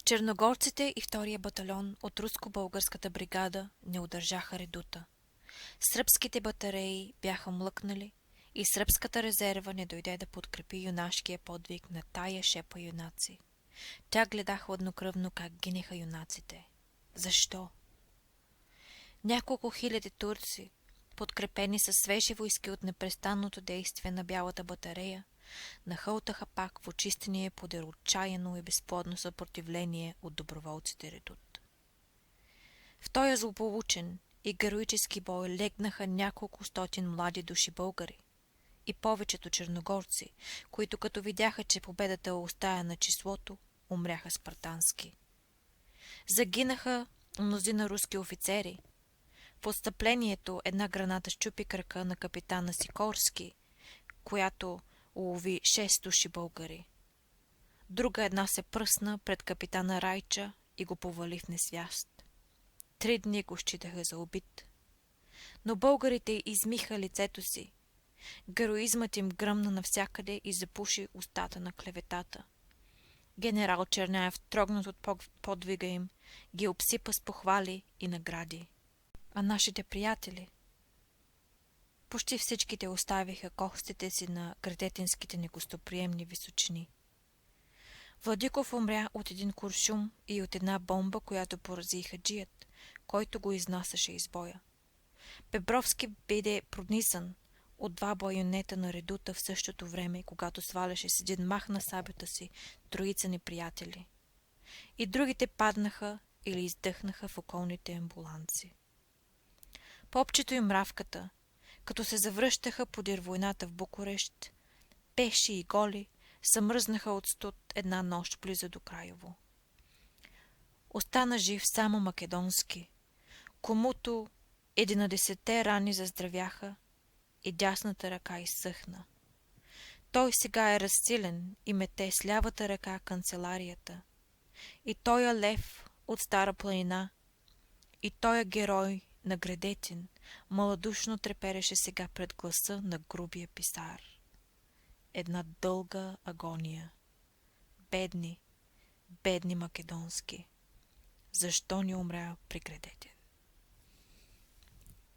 Черногорците и втория батальон от руско-българската бригада не удържаха редута. Сръбските батареи бяха млъкнали и сръбската резерва не дойде да подкрепи юнашкия подвиг на тая шепа юнаци. Тя гледа хладнокръвно как гинеха юнаците. Защо? Няколко хиляди турци, подкрепени със свежи войски от непрестанното действие на бялата батарея, нахълтаха пак в очистения подир отчаяно и безплодно съпротивление от доброволците редут. В този злополучен и героически бой легнаха няколко стотин млади души българи и повечето черногорци, които като видяха, че победата остая на числото, умряха спартански. Загинаха мнозина руски офицери. В отстъплението една граната щупи крака на капитана Сикорски, която улови 6 души българи. Друга една се пръсна пред капитана Райча и го повали в несвяст. 3 дни го считаха за убит. Но българите измиха лицето си. Героизмът им гръмна навсякъде и запуши устата на клеветата. Генерал Черняев, трогнат от подвига им, ги обсипа с похвали и награди. А нашите приятели? Почти всичките оставиха костите си на градетинските негостоприемни височини. Владиков умря от един куршум и от една бомба, която порази хаджият, който го изнасяше из боя. Бебровски биде пронизан от 2 байонета на редута в същото време, когато сваляше с един мах на сабята си троица неприятели. И другите паднаха или издъхнаха в околните амбуланци. Попчето и мравката, като се завръщаха подир войната в Букурещ, пеши и голи, съмръзнаха от студ една нощ близо до Краево. Остана жив само Македонски, комуто 11 рани заздравяха и дясната ръка изсъхна. Той сега е разсилен и мете с лявата ръка канцеларията. И той е лев от Стара планина, и той е герой на Градетин, малодушно трепереше сега пред гласа на грубия писар. Една дълга агония. Бедни, бедни Македонски. Защо не умря при Градетин?